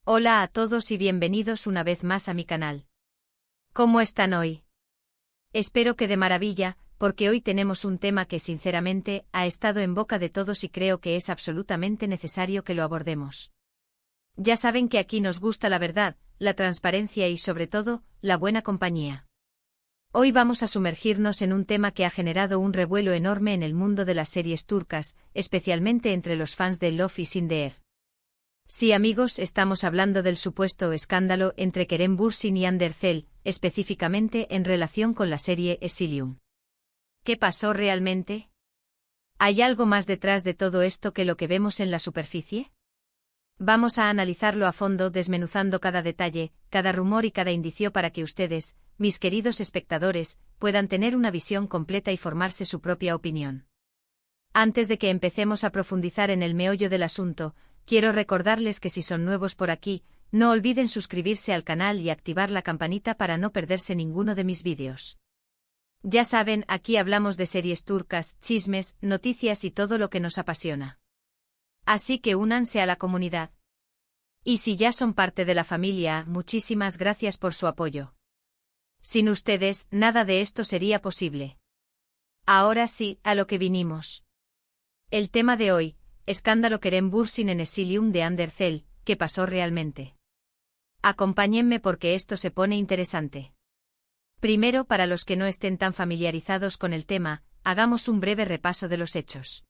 Hola a todos y bienvenidos una vez más a mi canal. ¿Cómo están hoy? Espero que de maravilla, porque hoy tenemos un tema que sinceramente ha estado en boca de todos y creo que es absolutamente necesario que lo abordemos. Ya saben que aquí nos gusta la verdad, la transparencia y sobre todo, la buena compañía. Hoy vamos a sumergirnos en un tema que ha generado un revuelo enorme en el mundo de las series turcas, especialmente entre los fans de Love is in the Air. Sí amigos, estamos hablando del supuesto escándalo entre Kerem Bürsin y Hande Erçel, específicamente en relación con la serie Exilium. ¿Qué pasó realmente? ¿Hay algo más detrás de todo esto que lo que vemos en la superficie? Vamos a analizarlo a fondo desmenuzando cada detalle, cada rumor y cada indicio para que ustedes, mis queridos espectadores, puedan tener una visión completa y formarse su propia opinión. Antes de que empecemos a profundizar en el meollo del asunto, quiero recordarles que si son nuevos por aquí, no olviden suscribirse al canal y activar la campanita para no perderse ninguno de mis vídeos. Ya saben, aquí hablamos de series turcas, chismes, noticias y todo lo que nos apasiona. Así que únanse a la comunidad. Y si ya son parte de la familia, muchísimas gracias por su apoyo. Sin ustedes, nada de esto sería posible. Ahora sí, a lo que vinimos. El tema de hoy, escándalo Kerem Bürsin en Exilium de Hande Erçel, ¿qué pasó realmente? Acompáñenme porque esto se pone interesante. Primero, para los que no estén tan familiarizados con el tema, hagamos un breve repaso de los hechos.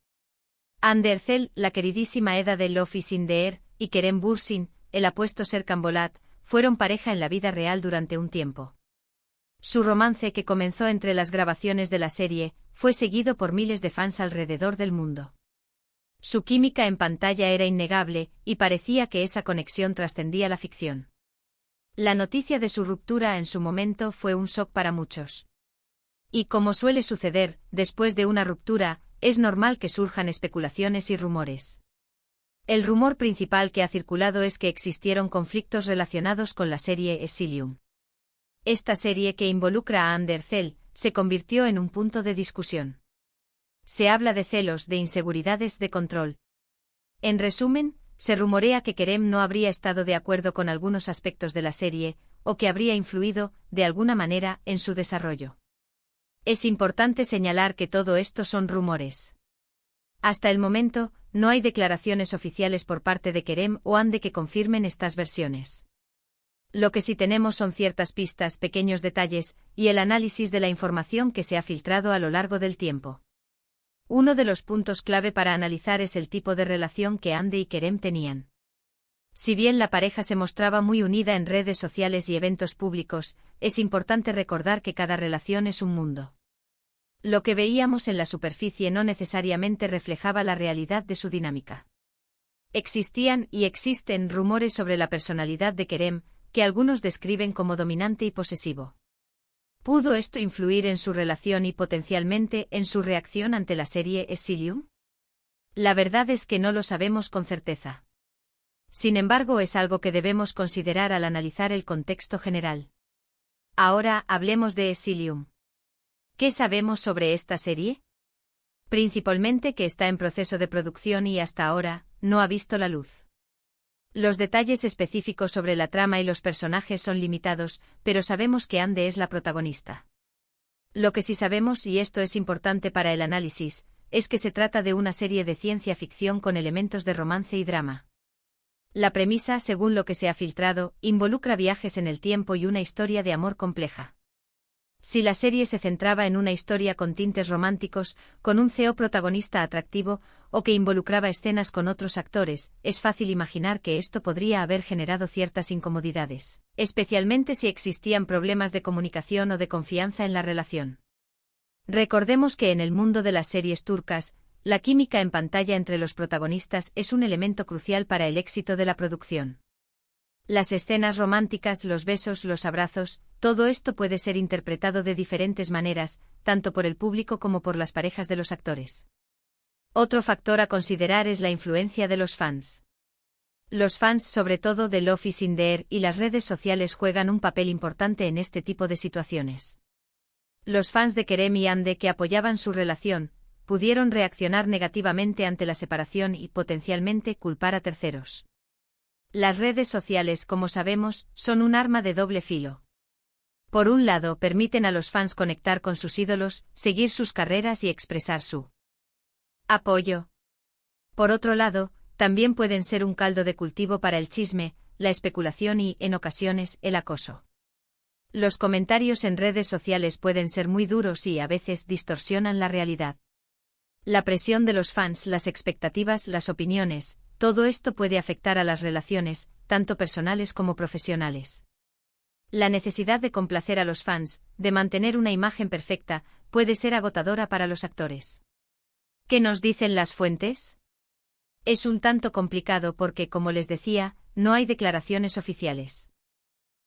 Hande Erçel, la queridísima Eda de Love is in the Air, y Kerem Bürsin, el apuesto Serkan Bolat, fueron pareja en la vida real durante un tiempo. Su romance, que comenzó entre las grabaciones de la serie, fue seguido por miles de fans alrededor del mundo. Su química en pantalla era innegable, y parecía que esa conexión trascendía la ficción. La noticia de su ruptura en su momento fue un shock para muchos. Y como suele suceder, después de una ruptura, es normal que surjan especulaciones y rumores. El rumor principal que ha circulado es que existieron conflictos relacionados con la serie Exilium. Esta serie que involucra a Hande Erçel, se convirtió en un punto de discusión. Se habla de celos, de inseguridades, de control. En resumen, se rumorea que Kerem no habría estado de acuerdo con algunos aspectos de la serie, o que habría influido, de alguna manera, en su desarrollo. Es importante señalar que todo esto son rumores. Hasta el momento, no hay declaraciones oficiales por parte de Kerem o Hande que confirmen estas versiones. Lo que sí tenemos son ciertas pistas, pequeños detalles, y el análisis de la información que se ha filtrado a lo largo del tiempo. Uno de los puntos clave para analizar es el tipo de relación que Hande y Kerem tenían. Si bien la pareja se mostraba muy unida en redes sociales y eventos públicos, es importante recordar que cada relación es un mundo. Lo que veíamos en la superficie no necesariamente reflejaba la realidad de su dinámica. Existían y existen rumores sobre la personalidad de Kerem, que algunos describen como dominante y posesivo. ¿Pudo esto influir en su relación y potencialmente en su reacción ante la serie Exilium? La verdad es que no lo sabemos con certeza. Sin embargo, es algo que debemos considerar al analizar el contexto general. Ahora, hablemos de Exilium. ¿Qué sabemos sobre esta serie? Principalmente que está en proceso de producción y hasta ahora, no ha visto la luz. Los detalles específicos sobre la trama y los personajes son limitados, pero sabemos que Hande es la protagonista. Lo que sí sabemos, y esto es importante para el análisis, es que se trata de una serie de ciencia ficción con elementos de romance y drama. La premisa, según lo que se ha filtrado, involucra viajes en el tiempo y una historia de amor compleja. Si la serie se centraba en una historia con tintes románticos, con un CEO protagonista atractivo, o que involucraba escenas con otros actores, es fácil imaginar que esto podría haber generado ciertas incomodidades, especialmente si existían problemas de comunicación o de confianza en la relación. Recordemos que en el mundo de las series turcas, la química en pantalla entre los protagonistas es un elemento crucial para el éxito de la producción. Las escenas románticas, los besos, los abrazos, todo esto puede ser interpretado de diferentes maneras, tanto por el público como por las parejas de los actores. Otro factor a considerar es la influencia de los fans. Los fans, sobre todo de Love is in the Air y las redes sociales, juegan un papel importante en este tipo de situaciones. Los fans de Kerem y Hande que apoyaban su relación, pudieron reaccionar negativamente ante la separación y potencialmente culpar a terceros. Las redes sociales, como sabemos, son un arma de doble filo. Por un lado, permiten a los fans conectar con sus ídolos, seguir sus carreras y expresar su apoyo. Por otro lado, también pueden ser un caldo de cultivo para el chisme, la especulación y, en ocasiones, el acoso. Los comentarios en redes sociales pueden ser muy duros y, a veces, distorsionan la realidad. La presión de los fans, las expectativas, las opiniones, todo esto puede afectar a las relaciones, tanto personales como profesionales. La necesidad de complacer a los fans, de mantener una imagen perfecta, puede ser agotadora para los actores. ¿Qué nos dicen las fuentes? Es un tanto complicado porque, como les decía, no hay declaraciones oficiales.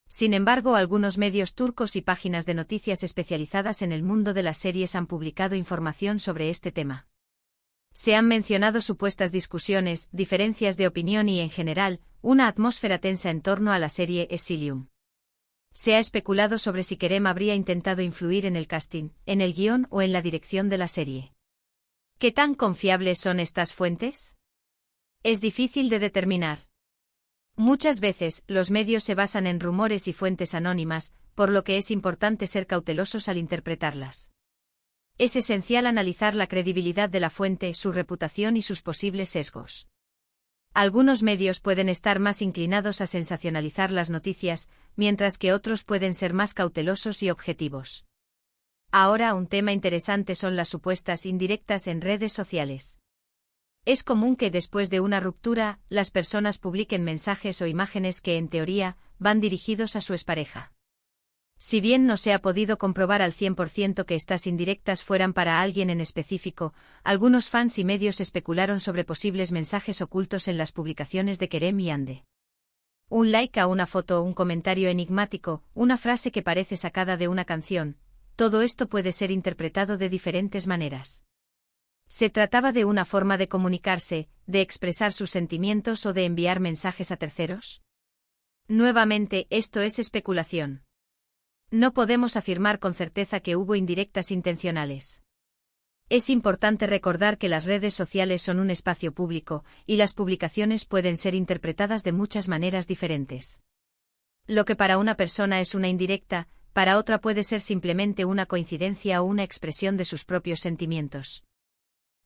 Sin embargo, algunos medios turcos y páginas de noticias especializadas en el mundo de las series han publicado información sobre este tema. Se han mencionado supuestas discusiones, diferencias de opinión y, en general, una atmósfera tensa en torno a la serie Exilium. Se ha especulado sobre si Kerem habría intentado influir en el casting, en el guión o en la dirección de la serie. ¿Qué tan confiables son estas fuentes? Es difícil de determinar. Muchas veces, los medios se basan en rumores y fuentes anónimas, por lo que es importante ser cautelosos al interpretarlas. Es esencial analizar la credibilidad de la fuente, su reputación y sus posibles sesgos. Algunos medios pueden estar más inclinados a sensacionalizar las noticias, mientras que otros pueden ser más cautelosos y objetivos. Ahora, un tema interesante son las supuestas indirectas en redes sociales. Es común que después de una ruptura, las personas publiquen mensajes o imágenes que, en teoría, van dirigidos a su expareja. Si bien no se ha podido comprobar al 100% que estas indirectas fueran para alguien en específico, algunos fans y medios especularon sobre posibles mensajes ocultos en las publicaciones de Kerem y Hande. Un like a una foto, un comentario enigmático, una frase que parece sacada de una canción, todo esto puede ser interpretado de diferentes maneras. ¿Se trataba de una forma de comunicarse, de expresar sus sentimientos o de enviar mensajes a terceros? Nuevamente, esto es especulación. No podemos afirmar con certeza que hubo indirectas intencionales. Es importante recordar que las redes sociales son un espacio público, y las publicaciones pueden ser interpretadas de muchas maneras diferentes. Lo que para una persona es una indirecta, para otra puede ser simplemente una coincidencia o una expresión de sus propios sentimientos.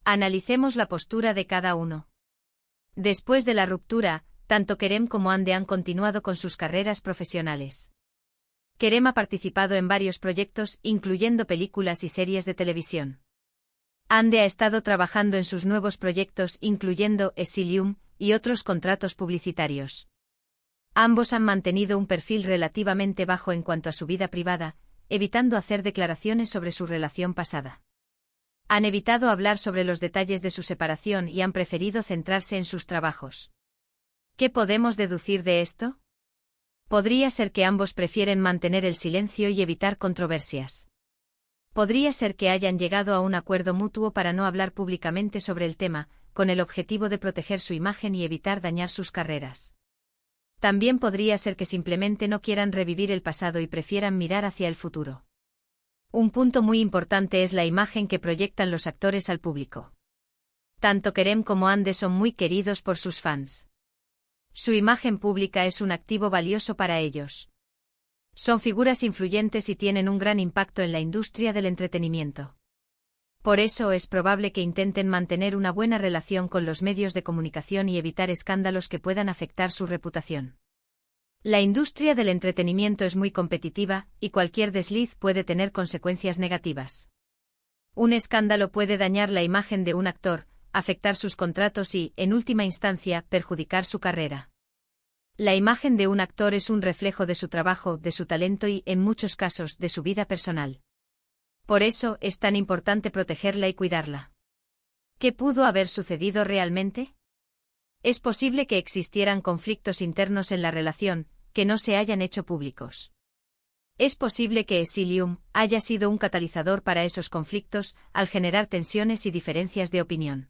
Analicemos la postura de cada uno. Después de la ruptura, tanto Kerem como Hande han continuado con sus carreras profesionales. Kerem ha participado en varios proyectos, incluyendo películas y series de televisión. Hande ha estado trabajando en sus nuevos proyectos, incluyendo Exilium y otros contratos publicitarios. Ambos han mantenido un perfil relativamente bajo en cuanto a su vida privada, evitando hacer declaraciones sobre su relación pasada. Han evitado hablar sobre los detalles de su separación y han preferido centrarse en sus trabajos. ¿Qué podemos deducir de esto? Podría ser que ambos prefieren mantener el silencio y evitar controversias. Podría ser que hayan llegado a un acuerdo mutuo para no hablar públicamente sobre el tema, con el objetivo de proteger su imagen y evitar dañar sus carreras. También podría ser que simplemente no quieran revivir el pasado y prefieran mirar hacia el futuro. Un punto muy importante es la imagen que proyectan los actores al público. Tanto Kerem como Hande son muy queridos por sus fans. Su imagen pública es un activo valioso para ellos. Son figuras influyentes y tienen un gran impacto en la industria del entretenimiento. Por eso es probable que intenten mantener una buena relación con los medios de comunicación y evitar escándalos que puedan afectar su reputación. La industria del entretenimiento es muy competitiva, y cualquier desliz puede tener consecuencias negativas. Un escándalo puede dañar la imagen de un actor, afectar sus contratos y, en última instancia, perjudicar su carrera. La imagen de un actor es un reflejo de su trabajo, de su talento y, en muchos casos, de su vida personal. Por eso es tan importante protegerla y cuidarla. ¿Qué pudo haber sucedido realmente? Es posible que existieran conflictos internos en la relación, que no se hayan hecho públicos. Es posible que Exilium haya sido un catalizador para esos conflictos, al generar tensiones y diferencias de opinión.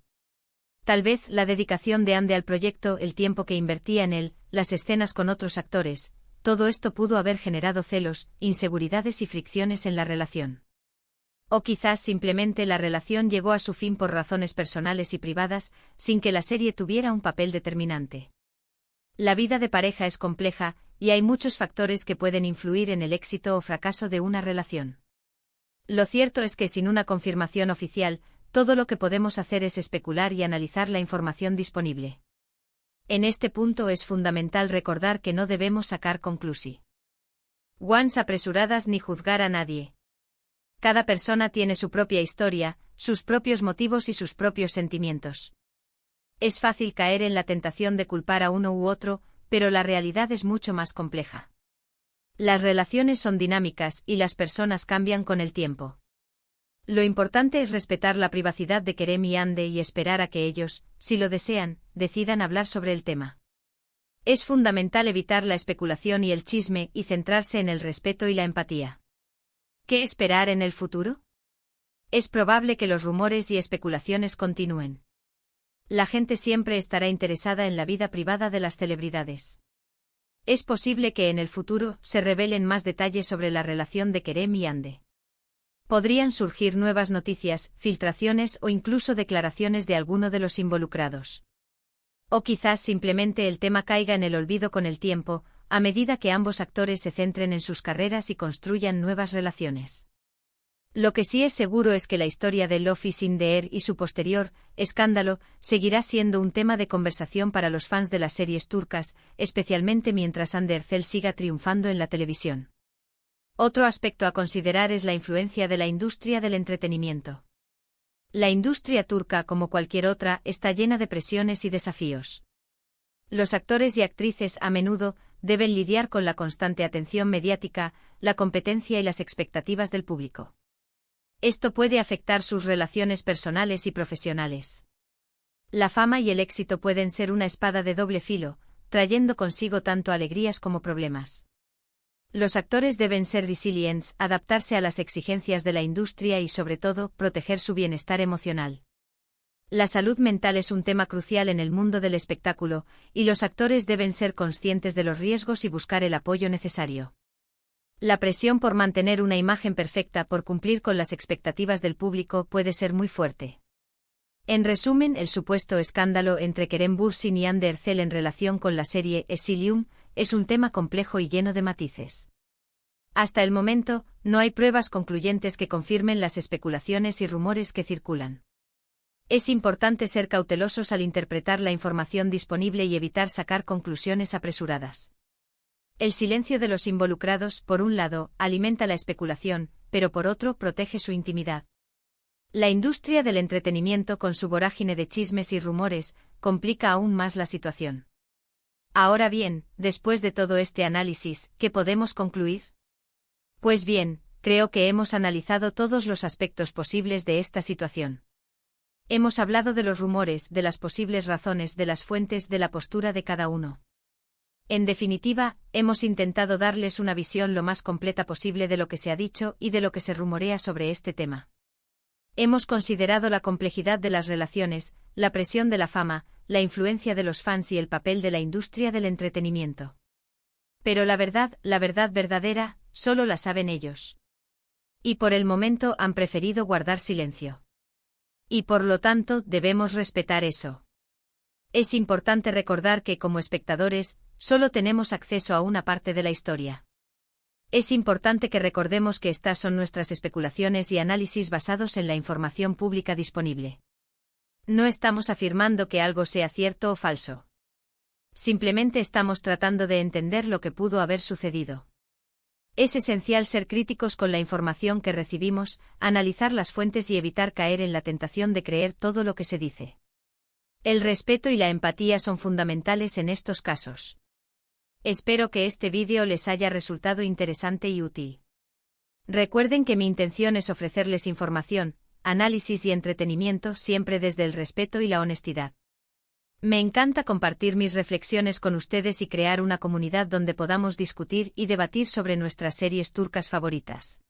Tal vez la dedicación de Hande al proyecto, el tiempo que invertía en él, las escenas con otros actores, todo esto pudo haber generado celos, inseguridades y fricciones en la relación. O quizás simplemente la relación llegó a su fin por razones personales y privadas, sin que la serie tuviera un papel determinante. La vida de pareja es compleja, y hay muchos factores que pueden influir en el éxito o fracaso de una relación. Lo cierto es que sin una confirmación oficial, todo lo que podemos hacer es especular y analizar la información disponible. En este punto es fundamental recordar que no debemos sacar conclusiones apresuradas ni juzgar a nadie. Cada persona tiene su propia historia, sus propios motivos y sus propios sentimientos. Es fácil caer en la tentación de culpar a uno u otro, pero la realidad es mucho más compleja. Las relaciones son dinámicas y las personas cambian con el tiempo. Lo importante es respetar la privacidad de Kerem y Ande y esperar a que ellos, si lo desean, decidan hablar sobre el tema. Es fundamental evitar la especulación y el chisme y centrarse en el respeto y la empatía. ¿Qué esperar en el futuro? Es probable que los rumores y especulaciones continúen. La gente siempre estará interesada en la vida privada de las celebridades. Es posible que en el futuro se revelen más detalles sobre la relación de Kerem y Ande. Podrían surgir nuevas noticias, filtraciones o incluso declaraciones de alguno de los involucrados. O quizás simplemente el tema caiga en el olvido con el tiempo, a medida que ambos actores se centren en sus carreras y construyan nuevas relaciones. Lo que sí es seguro es que la historia de Love is in the Air y su posterior escándalo seguirá siendo un tema de conversación para los fans de las series turcas, especialmente mientras Hande Erçel siga triunfando en la televisión. Otro aspecto a considerar es la influencia de la industria del entretenimiento. La industria turca, como cualquier otra, está llena de presiones y desafíos. Los actores y actrices a menudo deben lidiar con la constante atención mediática, la competencia y las expectativas del público. Esto puede afectar sus relaciones personales y profesionales. La fama y el éxito pueden ser una espada de doble filo, trayendo consigo tanto alegrías como problemas. Los actores deben ser resilientes, adaptarse a las exigencias de la industria y sobre todo, proteger su bienestar emocional. La salud mental es un tema crucial en el mundo del espectáculo, y los actores deben ser conscientes de los riesgos y buscar el apoyo necesario. La presión por mantener una imagen perfecta por cumplir con las expectativas del público puede ser muy fuerte. En resumen, el supuesto escándalo entre Kerem Bürsin y Hande Erçel en relación con la serie Exilium es un tema complejo y lleno de matices. Hasta el momento, no hay pruebas concluyentes que confirmen las especulaciones y rumores que circulan. Es importante ser cautelosos al interpretar la información disponible y evitar sacar conclusiones apresuradas. El silencio de los involucrados, por un lado, alimenta la especulación, pero por otro, protege su intimidad. La industria del entretenimiento, con su vorágine de chismes y rumores, complica aún más la situación. Ahora bien, después de todo este análisis, ¿qué podemos concluir? Pues bien, creo que hemos analizado todos los aspectos posibles de esta situación. Hemos hablado de los rumores, de las posibles razones, de las fuentes, de la postura de cada uno. En definitiva, hemos intentado darles una visión lo más completa posible de lo que se ha dicho y de lo que se rumorea sobre este tema. Hemos considerado la complejidad de las relaciones, la presión de la fama, la influencia de los fans y el papel de la industria del entretenimiento. Pero la verdad verdadera, solo la saben ellos. Y por el momento han preferido guardar silencio. Y por lo tanto, debemos respetar eso. Es importante recordar que, como espectadores, solo tenemos acceso a una parte de la historia. Es importante que recordemos que estas son nuestras especulaciones y análisis basados en la información pública disponible. No estamos afirmando que algo sea cierto o falso. Simplemente estamos tratando de entender lo que pudo haber sucedido. Es esencial ser críticos con la información que recibimos, analizar las fuentes y evitar caer en la tentación de creer todo lo que se dice. El respeto y la empatía son fundamentales en estos casos. Espero que este vídeo les haya resultado interesante y útil. Recuerden que mi intención es ofrecerles información, análisis y entretenimiento siempre desde el respeto y la honestidad. Me encanta compartir mis reflexiones con ustedes y crear una comunidad donde podamos discutir y debatir sobre nuestras series turcas favoritas.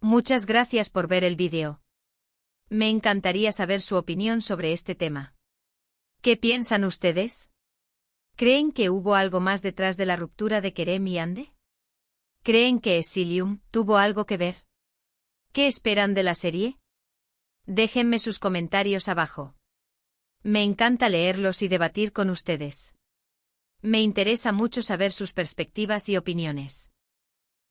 Muchas gracias por ver el vídeo. Me encantaría saber su opinión sobre este tema. ¿Qué piensan ustedes? ¿Creen que hubo algo más detrás de la ruptura de Kerem y Hande? ¿Creen que Exilium tuvo algo que ver? ¿Qué esperan de la serie? Déjenme sus comentarios abajo. Me encanta leerlos y debatir con ustedes. Me interesa mucho saber sus perspectivas y opiniones.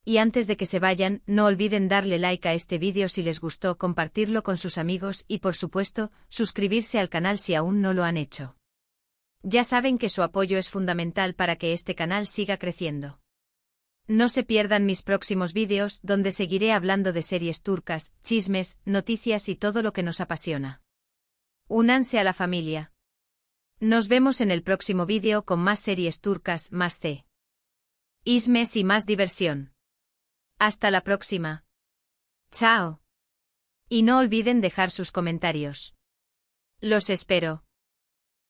Y antes de que se vayan, no olviden darle like a este vídeo si les gustó, compartirlo con sus amigos y por supuesto, suscribirse al canal si aún no lo han hecho. Ya saben que su apoyo es fundamental para que este canal siga creciendo. No se pierdan mis próximos vídeos donde seguiré hablando de series turcas, chismes, noticias y todo lo que nos apasiona. Únanse a la familia. Nos vemos en el próximo vídeo con más series turcas, más chismes y más diversión. Hasta la próxima. Chao. Y no olviden dejar sus comentarios. Los espero.